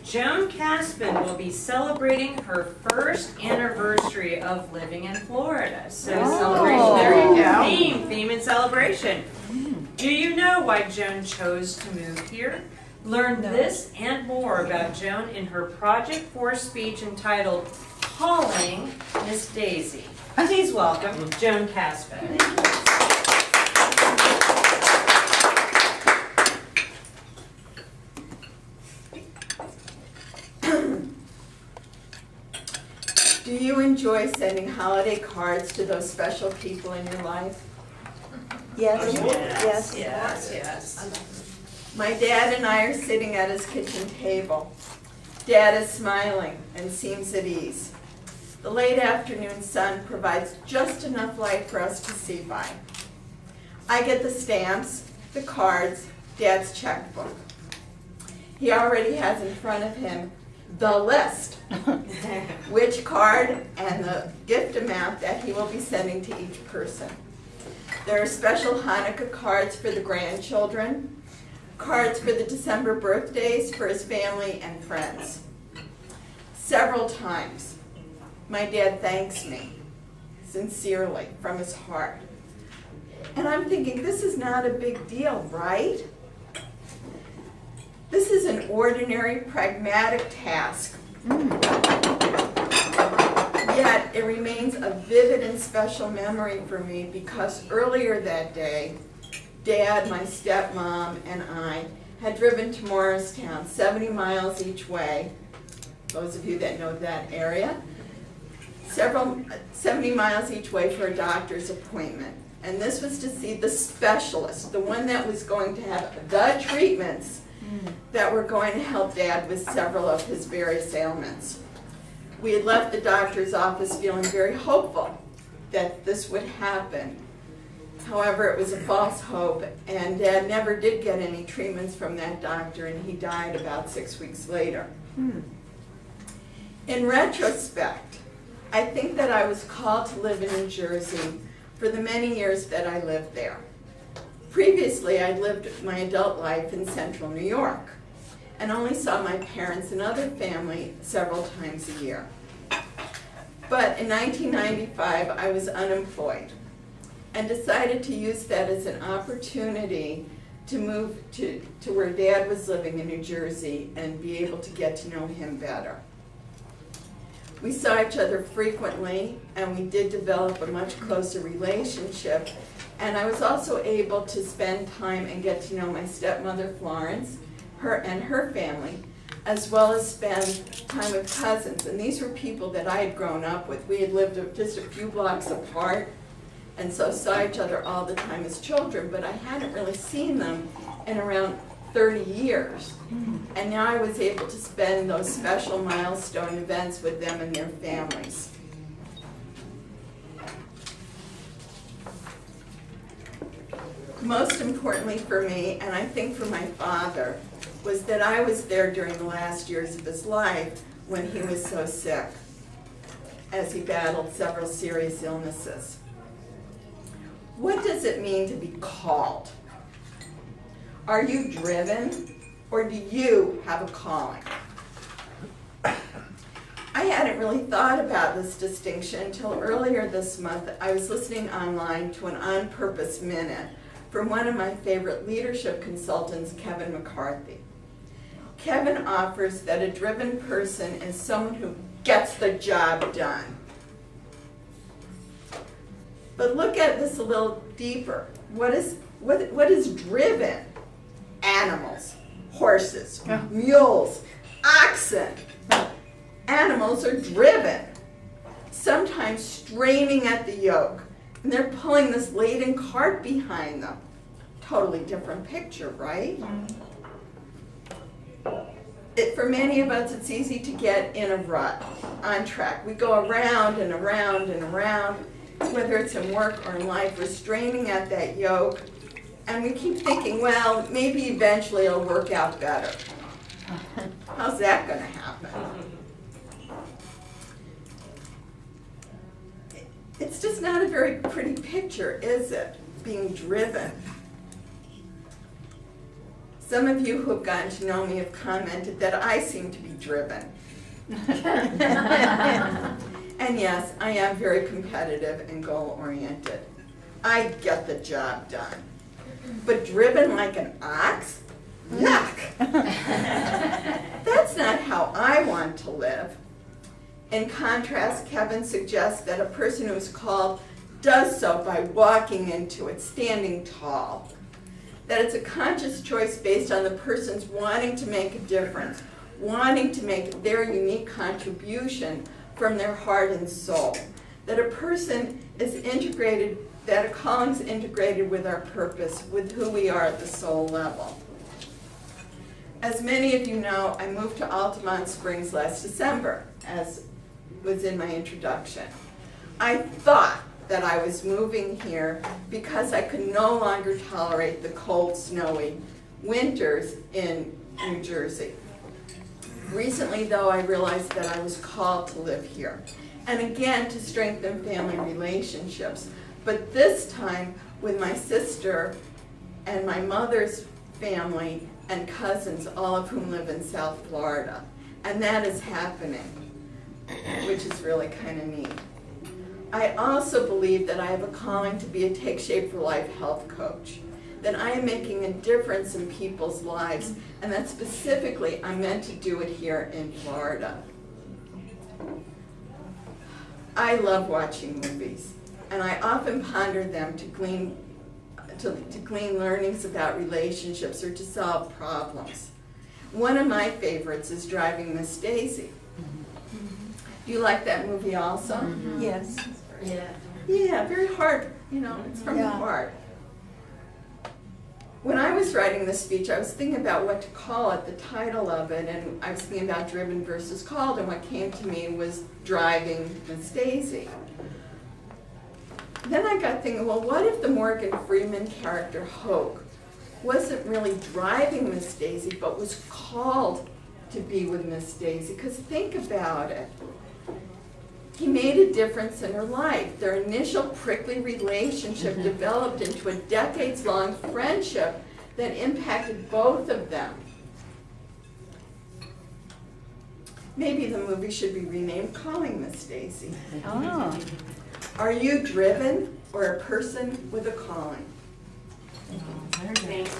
Joan Caspin will be celebrating her first anniversary of living in Florida. So celebration, there you go. Theme and celebration. Do you know why Joan chose to move here? Learn this and more about Joan in her Project 4 speech entitled Calling Miss Daisy. Please welcome Joan Caspin. Do you enjoy sending holiday cards to those special people in your life? Yes. Yes, yes, yes. My dad and I are sitting at his kitchen table. Dad is smiling and seems at ease. The late afternoon sun provides just enough light for us to see by. I get the stamps, the cards, Dad's checkbook. He already has in front of him the list, which card and the gift amount that he will be sending to each person. There are special Hanukkah cards for the grandchildren, cards for the December birthdays for his family and friends. Several times, my dad thanks me, sincerely, from his heart. And I'm thinking, this is not a big deal, right? This is an ordinary, pragmatic task. Yet, it remains a vivid and special memory for me because earlier that day, Dad, my stepmom, and I had driven to Morristown, 70 miles each way. Those of you that know that area, 70 miles each way for a doctor's appointment. And this was to see the specialist, the one that was going to have the treatments that were going to help Dad with several of his various ailments. We had left the doctor's office feeling very hopeful that this would happen. However, it was a false hope, and Dad never did get any treatments from that doctor, and he died about 6 weeks later. In retrospect, I think that I was called to live in New Jersey for the many years that I lived there. Previously, I'd lived my adult life in central New York and only saw my parents and other family several times a year. But in 1995, I was unemployed and decided to use that as an opportunity to move to where Dad was living in New Jersey and be able to get to know him better. We saw each other frequently, and we did develop a much closer relationship. And I was also able to spend time and get to know my stepmother, Florence, her family, as well as spend time with cousins. And these were people that I had grown up with. We had lived just a few blocks apart, and so saw each other all the time as children, but I hadn't really seen them in around 30 years. And now I was able to spend those special milestone events with them and their families. Most importantly for me, and I think for my father, was that I was there during the last years of his life when he was so sick, as he battled several serious illnesses. What does it mean to be called? Are you driven, or do you have a calling? I hadn't really thought about this distinction until earlier this month. I was listening online to an On Purpose Minute from one of my favorite leadership consultants, Kevin McCarthy. Kevin offers that a driven person is someone who gets the job done. But look at this a little deeper. What is driven? Animals, horses, mules, oxen. Animals are driven, sometimes straining at the yoke, and they're pulling this laden cart behind them. Totally different picture, right? For many of us, it's easy to get in a rut, on track. We go around and around and around, whether it's in work or in life. We're straining at that yoke, and we keep thinking, well, maybe eventually it'll work out better. How's that going to happen? It's just not a very pretty picture, is it? Being driven. Some of you who have gotten to know me have commented that I seem to be driven. And yes, I am very competitive and goal-oriented. I get the job done. But driven like an ox? Yuck! That's not how I want to live. In contrast, Kevin suggests that a person who is called does so by walking into it, standing tall. That it's a conscious choice based on the person's wanting to make a difference, wanting to make their unique contribution from their heart and soul. That a person is integrated, that a calling is integrated with our purpose, with who we are at the soul level. As many of you know, I moved to Altamont Springs last December, as was in my introduction. I thought that I was moving here because I could no longer tolerate the cold, snowy winters in New Jersey. Recently, though, I realized that I was called to live here, and again to strengthen family relationships, but this time with my sister and my mother's family and cousins, all of whom live in South Florida. And that is happening, which is really kind of neat. I also believe that I have a calling to be a Take Shape for Life health coach, that I am making a difference in people's lives, and that specifically I'm meant to do it here in Florida. I love watching movies, and I often ponder them to glean learnings about relationships or to solve problems. One of my favorites is Driving Miss Daisy. Do you like that movie also? Mm-hmm. Yes. Yeah. Yeah, very hard, it's from the heart. When I was writing this speech, I was thinking about what to call it, the title of it, and I was thinking about driven versus called, and what came to me was Driving Miss Daisy. Then I got thinking, well, what if the Morgan Freeman character, Hoke, wasn't really driving Miss Daisy, but was called to be with Miss Daisy? Because think about it. He made a difference in her life. Their initial prickly relationship developed into a decades-long friendship that impacted both of them. Maybe the movie should be renamed Calling Miss Daisy. Oh. Are you driven or a person with a calling? Thanks.